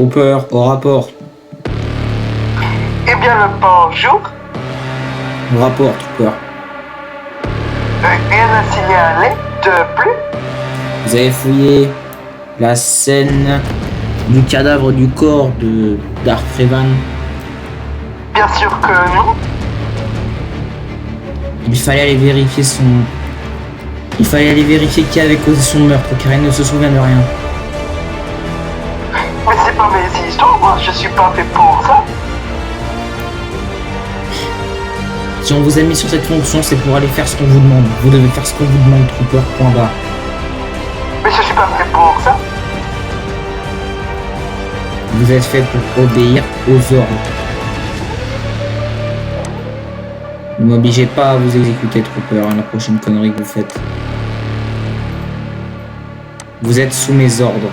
Trooper, au rapport. Eh bien, le bonjour. Au rapport, Trooper. Rien à signaler de plus? Vous avez fouillé la scène du cadavre du corps de Darth Revan. Bien sûr que non. Il fallait aller vérifier qui avait causé son meurtre, car il ne se souvient de rien. Mais c'est pas mes histoires, moi je suis pas fait pour ça. Si on vous a mis sur cette fonction, c'est pour aller faire ce qu'on vous demande. Vous devez faire ce qu'on vous demande, Trooper, point barre. Mais je suis pas fait pour ça. Vous êtes fait pour obéir aux ordres. Ne m'obligez pas à vous exécuter, Trooper, la prochaine connerie que vous faites. Vous êtes sous mes ordres.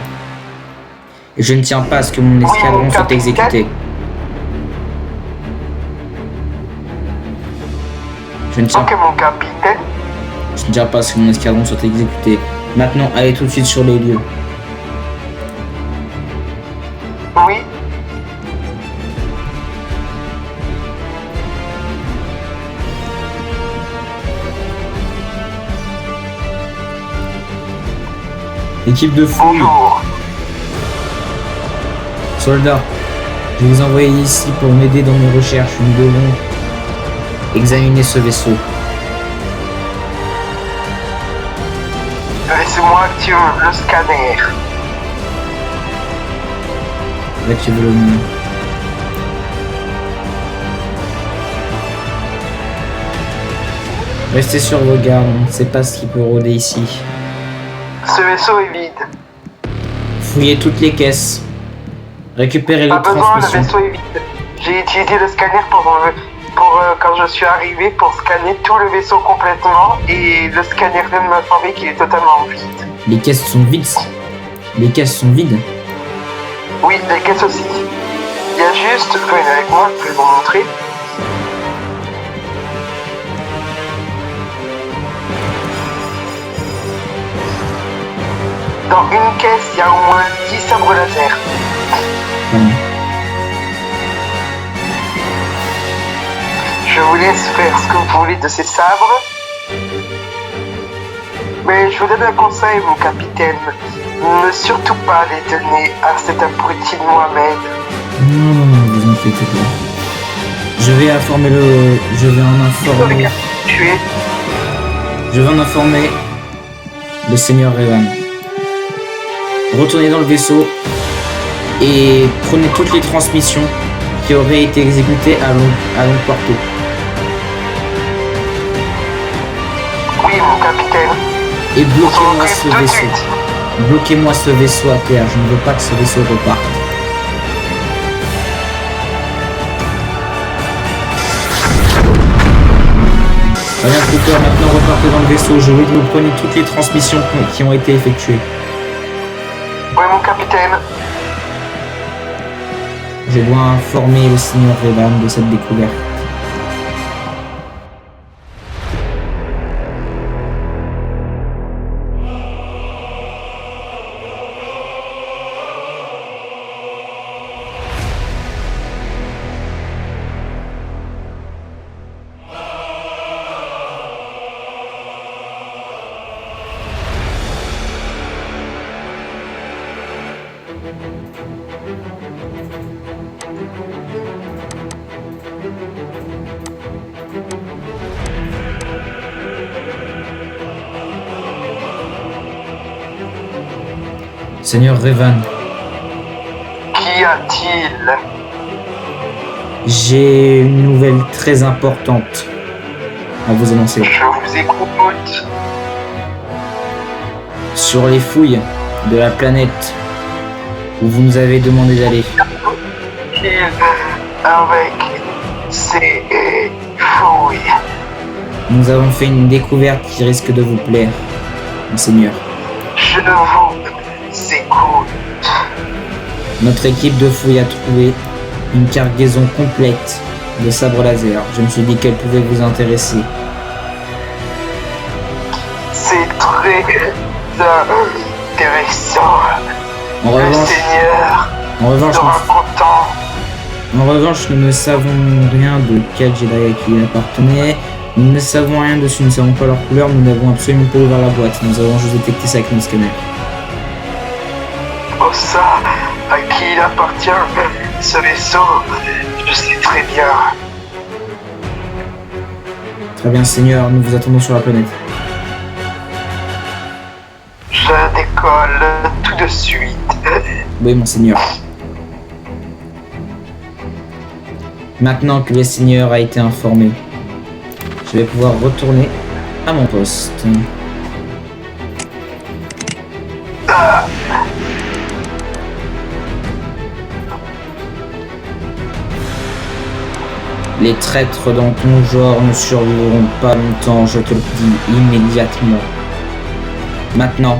Et je ne tiens pas à ce que mon escadron soit exécuté. Je ne tiens pas à ce que mon escadron soit exécuté. Maintenant, allez tout de suite sur les lieux. Oui. Équipe de fouille. Bonjour. Soldats, je vais vous envoyer ici pour m'aider dans mes recherches. Nous devons examiner ce vaisseau. Laissez-moi activer le scanner. Activez le mien. Restez sur vos gardes, on ne sait pas ce qui peut rôder ici. Ce vaisseau est vide. Fouillez toutes les caisses. Récupérez les Pas besoin, le transmissions. vaisseau est vide. J'ai utilisé le scanner quand je suis arrivé pour scanner tout le vaisseau complètement et le scanner vient de m'informer qu'il est totalement vide. Les caisses sont vides. Les caisses sont vides. Oui, les caisses aussi. Il y a juste, venez avec moi, je vais vous montrer. Dans une caisse, il y a au moins 10 sabres laser. Je vous laisse faire ce que vous voulez de ces sabres. Mais je vous donne un conseil, mon capitaine. Ne surtout pas les donner à cet abruti de Mohamed. Non, vous inquiétez pas. Je vais en informer. Tuer. Je vais en informer le seigneur Revan. Retournez dans le vaisseau et prenez toutes les transmissions qui auraient été exécutées à longue portée. Oui, mon capitaine. Et bloquez-moi ce vaisseau. Bloquez-moi ce vaisseau à terre. Je ne veux pas que ce vaisseau reparte. Rien Trooper, maintenant repartez dans le vaisseau. Je veux que vous preniez toutes les transmissions qui ont été effectuées. Oui, mon capitaine. Je dois informer le seigneur Revan de cette découverte. Seigneur Revan, Qu'y a-t-il? j'ai une nouvelle très importante à vous annoncer. Je vous écoute. Sur les fouilles de la planète où vous nous avez demandé d'aller, Avec ces fouilles. nous avons fait une découverte qui risque de vous plaire, Monseigneur. Je vous écoute. Notre équipe de fouilles a trouvé une cargaison complète de sabres laser. Je me suis dit qu'elle pouvait vous intéresser. C'est très intéressant. En Le revanche, Seigneur En revanche, sera content. nous ne savons rien de quel Jedi à qui il appartenait. Nous ne savons rien dessus, nous ne savons pas leur couleur, nous n'avons absolument pas ouvert la boîte. Nous avons juste détecté ça avec nos scanners. Oh ça, à qui il appartient, ce vaisseau, je sais très bien. Très bien, Seigneur, nous vous attendons sur la planète. Je décolle tout de suite. Oui, mon Seigneur. Maintenant que le Seigneur a été informé, je vais pouvoir retourner à mon poste. Les traîtres dans ton genre ne survivront pas longtemps, je te le dis immédiatement. Maintenant,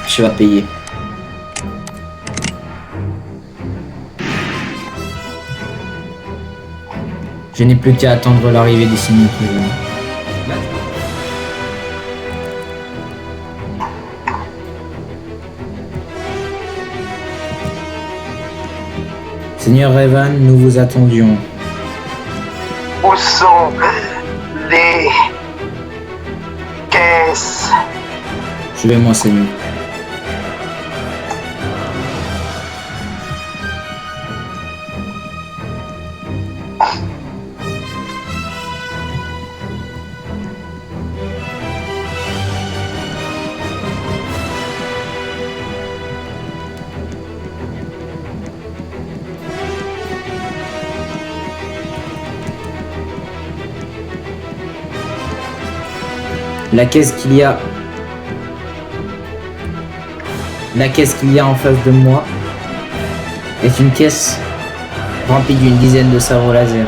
tu vas payer. Je n'ai plus qu'à attendre l'arrivée des Seigneurs. Seigneur Revan, nous vous attendions. Où sont les caisses? Suivez-moi, Seigneur. La caisse qu'il y a en face de moi est une caisse remplie d'une dizaine de sabres laser.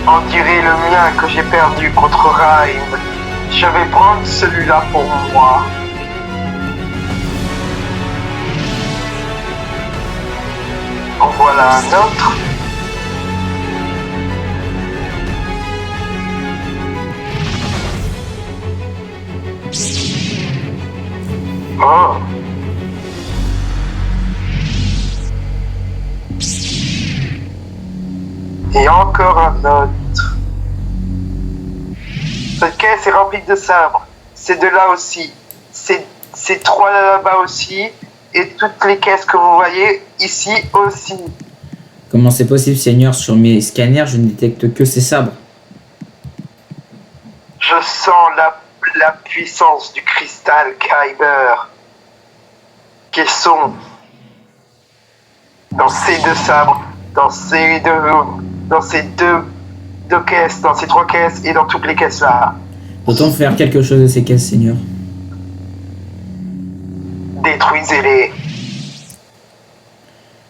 On dirait le mien que j'ai perdu contre Raim. Je vais prendre celui-là pour moi. En voilà un autre. Oh. Et encore un autre. Cette caisse est remplie de sabres. Ces deux-là aussi. Ces trois là-bas aussi. Et toutes les caisses que vous voyez ici aussi. Comment c'est possible, Seigneur? Sur mes scanners, je ne détecte que ces sabres. Je sens la puissance du cristal Kyber qui sont dans ces deux sabres, dans ces deux caisses, dans ces trois caisses et dans toutes les caisses là. Peut-on faire quelque chose de ces caisses, Seigneur? Détruisez-les.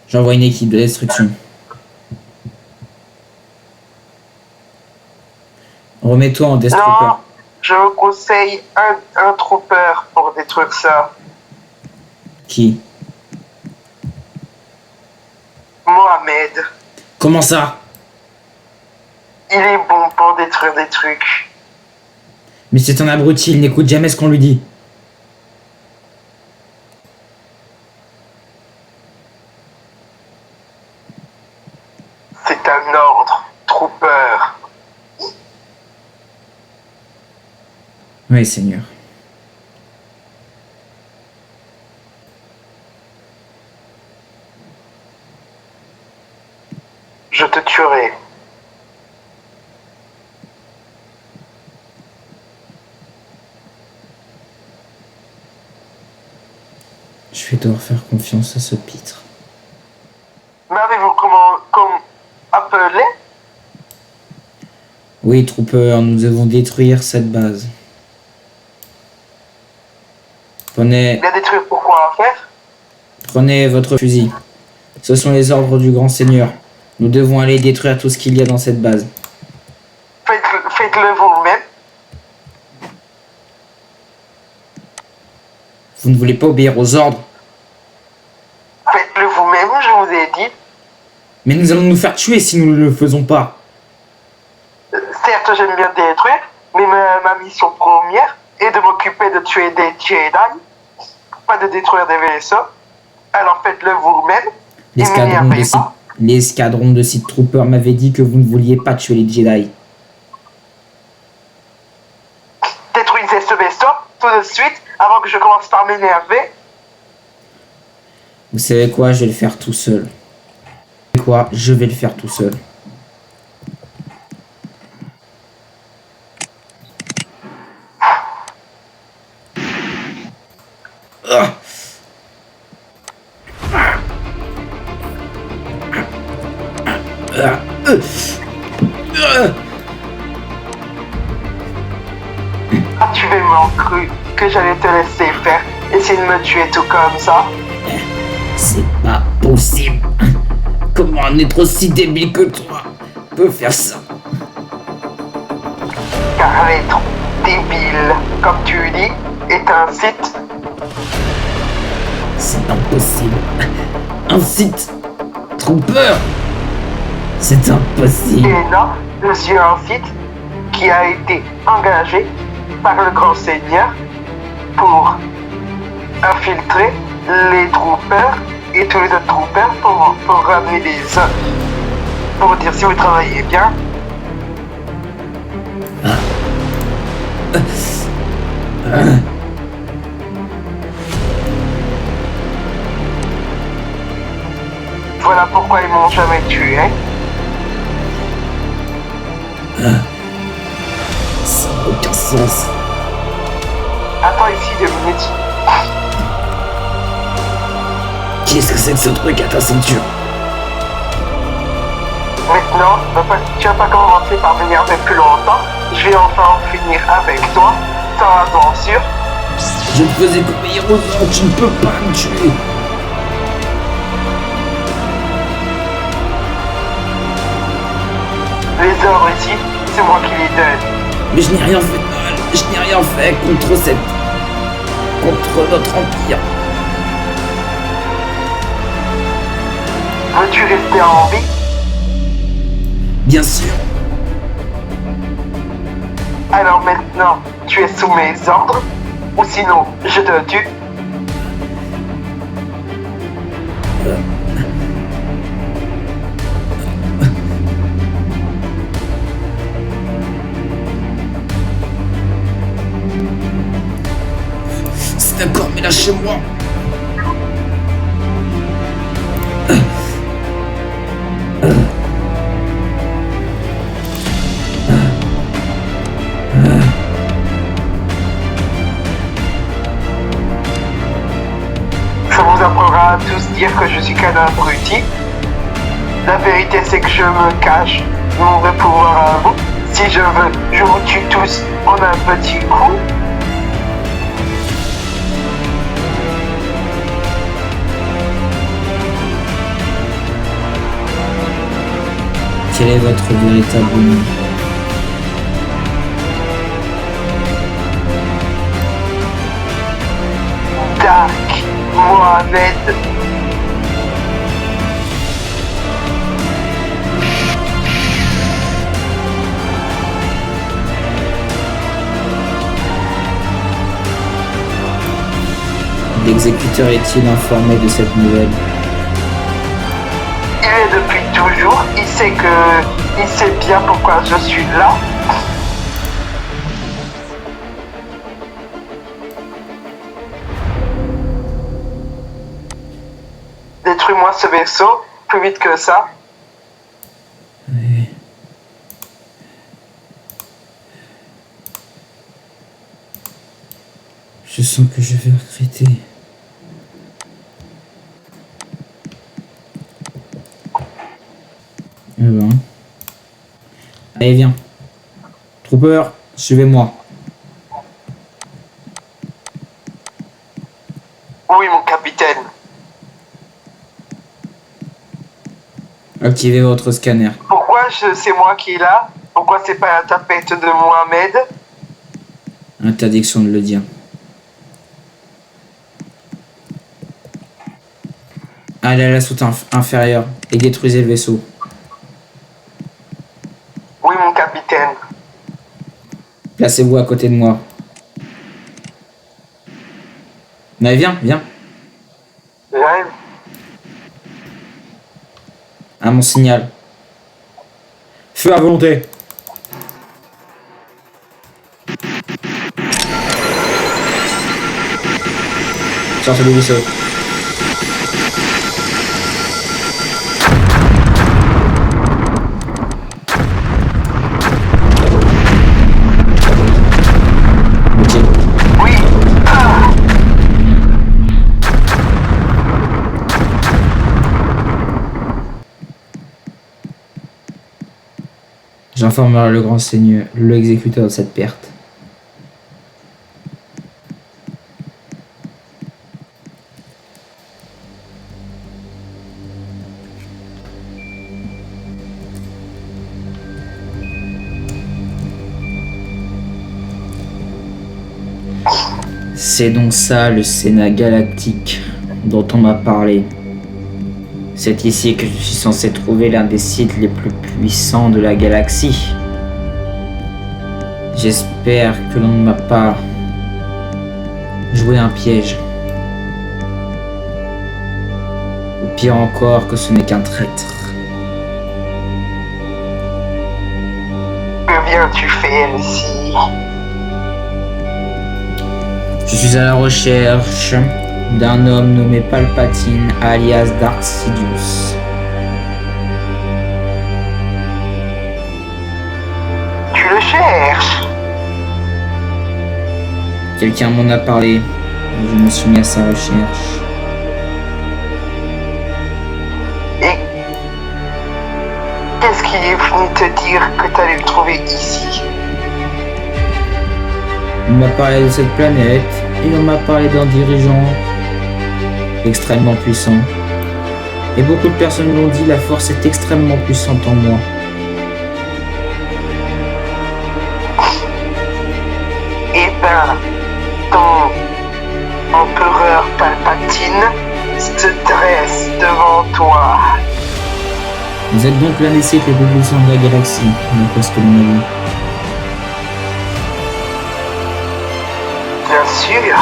J'envoie une équipe de destruction. Remets-toi en Death Non, Trooper. je vous conseille un trooper pour détruire ça. Qui? Mohamed. Comment ça? Il est bon pour détruire des trucs. Mais c'est un abruti, il n'écoute jamais ce qu'on lui dit. C'est un ordre, trooper. Oui, Seigneur. Je te tuerai. Je vais devoir faire confiance à ce pitre. M'avez-vous comme appelé? Oui, Trooper, nous devons détruire cette base. Prenez Bien détruire pourquoi faire? votre fusil. Ce sont les ordres du grand seigneur. Nous devons aller détruire tout ce qu'il y a dans cette base. Faites-le vous-même. Vous ne voulez pas obéir aux ordres? Faites-le vous-même, je vous ai dit. Mais nous allons nous faire tuer si nous ne le faisons pas. Certes, Certes, j'aime bien détruire, mais ma mission première est de m'occuper de tuer des Jedi, pas de détruire des vaisseaux. Alors faites-le vous-même. L'escadron de Sith Troopers m'avait dit que vous ne vouliez pas tuer les Jedi. Détruisez ce vaisseau tout de suite avant que je commence par m'énerver. Vous savez quoi, je vais le faire tout seul. Vous savez quoi, je vais le faire tout seul. Tu m'as cru que j'allais te laisser faire, essayer de me tuer tout comme ça. C'est pas possible. Comment un être aussi débile que toi peut faire ça? Car l'être débile, comme tu dis, est un Sith. C'est impossible. Un Sith Trooper? C'est impossible. Et non, je suis un Sith qui a été engagé par le Grand Seigneur pour infiltrer les troopers et tous les autres troopers pour ramener des hommes. Pour dire si vous travaillez bien. Voilà pourquoi ils m'ont jamais tué. Ça n'a aucun sens. Attends ici 2 minutes. Qu'est-ce que c'est que ce truc à ta ceinture? Maintenant, tu vas pas commencer par m'énerver plus longtemps. Je vais enfin en finir avec toi, sans aventure. Je te faisais obéir aux ordres, tu ne peux pas me tuer. Les ordres ici, c'est moi qui les donne. Mais je n'ai rien fait de mal. Je n'ai rien fait contre notre empire. Veux-tu rester en vie? Bien sûr. Alors maintenant, tu es sous mes ordres, ou sinon, je te tue. C'est d'accord, mais lâchez-moi. Ça vous apprendra à tous dire que je suis qu'un abruti. La vérité, c'est que je me cache mon vrai pouvoir à vous. Si je veux, je vous tue tous en un petit coup. Quel est votre véritable nom? Dark Mohamed. L'exécuteur est-il informé de cette nouvelle? Il est depuis toujours, il sait bien pourquoi je suis là. Détruis-moi ce vaisseau, plus vite que ça. Oui. Je sens que je vais regretter. Eh ben. Allez, viens. Trooper, suivez-moi. Oui, mon capitaine. Activez votre scanner. Pourquoi c'est moi qui est là? Pourquoi c'est pas la tapette de Mohamed? Interdiction de le dire. Allez à la soute inférieure et détruisez le vaisseau. Oui, mon capitaine. Placez-vous à côté de moi. Mais viens. J'arrive. À mon signal. Feu à volonté. Sortez du vaisseau. Ok. Oui. Ah. J'informerai le grand seigneur, l'exécuteur de cette perte. C'est donc ça le Sénat galactique dont on m'a parlé. C'est ici que je suis censé trouver l'un des sites les plus puissants de la galaxie. J'espère que l'on ne m'a pas joué un piège. Ou pire encore, que ce n'est qu'un traître. Que viens-tu faire ici? Je suis à la recherche d'un homme nommé Palpatine, alias Darth Sidious. Tu le cherches? Quelqu'un m'en a parlé, et je me suis mis à sa recherche. Et qu'est-ce qui est venu te dire que tu allais le trouver ici? On m'a parlé de cette planète, et on m'a parlé d'un dirigeant extrêmement puissant. Et beaucoup de personnes l'ont dit, la force est extrêmement puissante en moi. Eh ben, ton empereur Palpatine se dresse devant toi. Vous êtes donc l'un des siècles les plus puissants de la galaxie, d'après ce que l'on a vu. Bien sûr.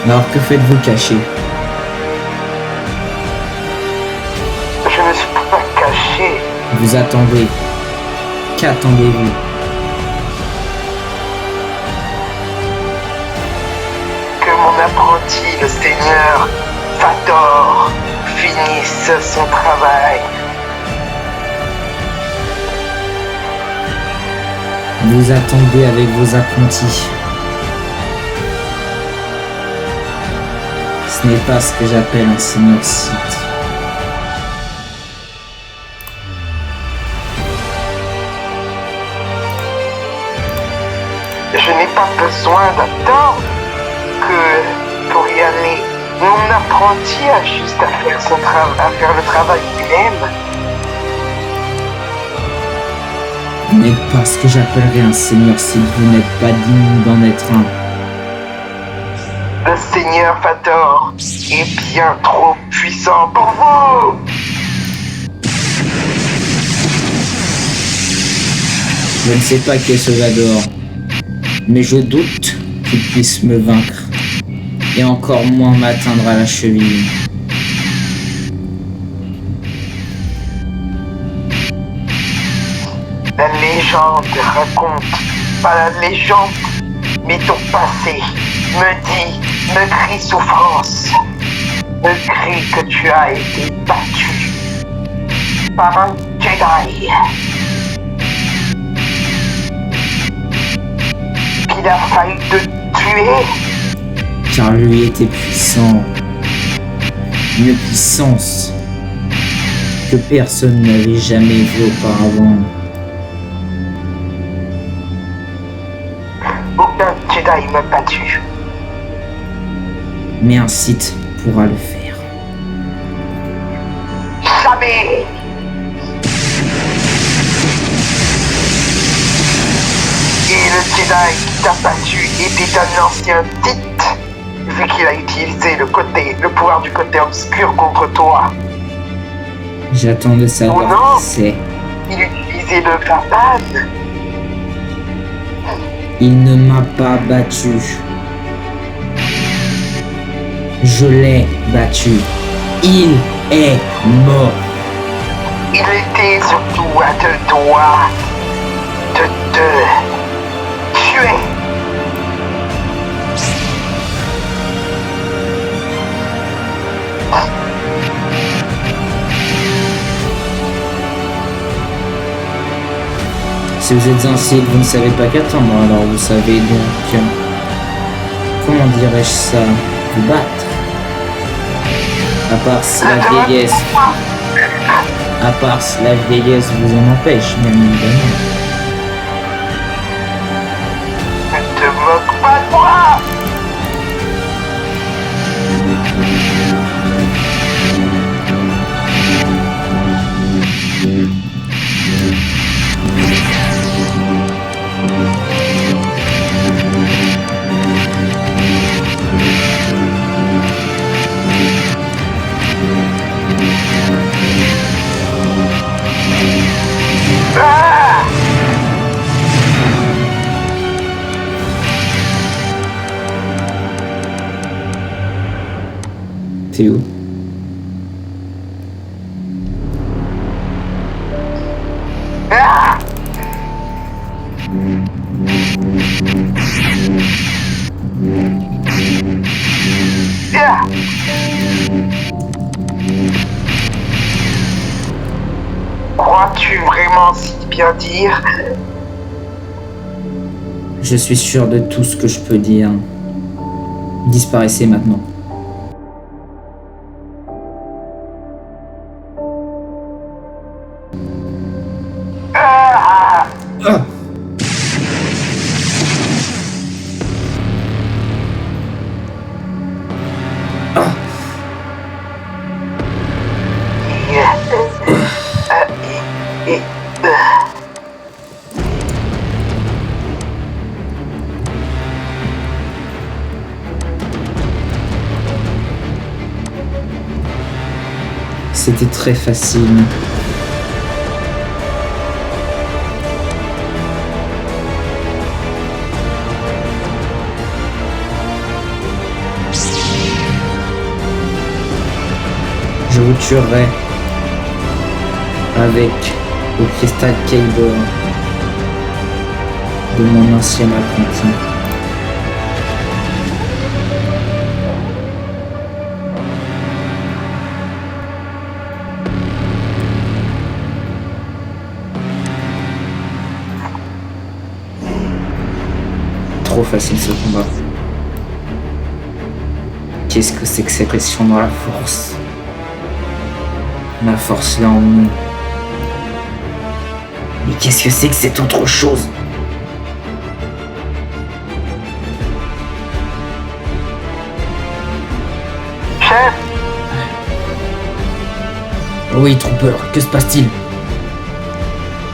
Alors que faites-vous caché? Je ne suis pas caché. Vous attendez. Qu'attendez-vous? Que mon apprenti, le Seigneur Vador, finisse son travail. Vous attendez avec vos apprentis. Ce n'est pas ce que j'appelle un seigneur Sith. Je n'ai pas besoin d'attendre que pour y aller. Mon apprenti a juste à faire à faire le travail qu'il aime. Vous n'êtes pas ce que j'appellerais un seigneur Sith. Vous n'êtes pas digne d'en être un. Le Seigneur Vador est bien trop puissant pour vous. Je ne sais pas qui est ce Vador, mais je doute qu'il puisse me vaincre, et encore moins m'atteindre à la cheville. La légende raconte, pas la légende, mais ton passé me crie souffrance, me crie que tu as été battu par un Jedi. Qu'il a failli te tuer. Car lui était puissant. Une puissance que personne n'avait jamais vue auparavant. Aucun Jedi m'a battu. Mais un Sith pourra le faire. Jamais. Et le Jedi qui t'a battu était un ancien Sith, vu qu'il a utilisé le pouvoir du côté obscur contre toi. J'attends de Oh savoir non. qui c'est. Il utilise brisé le Vatan. Il ne m'a pas battu. Je l'ai battu. Il est mort. Il était surtout à te tuer. Si vous êtes ainsi et que vous ne savez pas qu'attendre, alors vous savez donc, comment dirais-je ça, vous battre. À part si la vieillesse, vous en empêche, bien évidemment. Ne te moque pas de moi. Ah! T'es où? Ah! Ah! Crois-tu vraiment si bien dire? Je suis sûr de tout ce que je peux dire. Disparaissez maintenant. Ah! Ah! Ah! C'était très facile. Je vous tuerai avec le cristal Kyber de mon ancien apprenti. Trop facile ce combat. Qu'est-ce que c'est que cette pression dans la force? La force là en nous. Mais qu'est-ce que c'est que cette autre chose? Chef, Oui, Trooper, que se passe-t-il?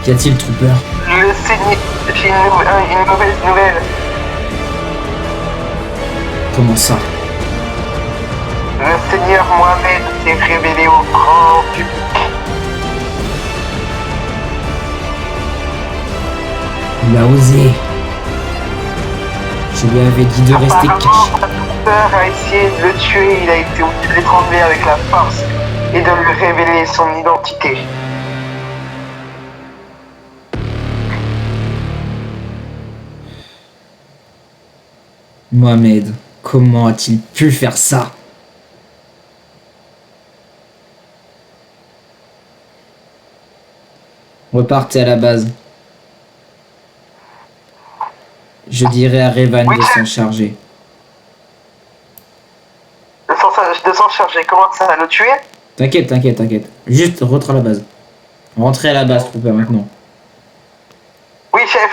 Qu'y a-t-il, Trooper? le Seigneur, j'ai une mauvaise nouvelle. Comment ça? Le Seigneur Mohamed s'est révélé au grand public. Il a osé. Je lui avais dit de rester Apparemment, caché. un peur a essayé de le tuer. Il a été obligé de l'étrangler avec la force et de lui révéler son identité. Mohamed, comment a-t-il pu faire ça? Repartez à la base. Je dirai à Revan Oui, de chef. s'en charger. De s'en charger, comment ça, le tuer? T'inquiète, t'inquiète, t'inquiète. Juste rentre à la base. Rentrez à la base, Trooper, maintenant. Oui, chef.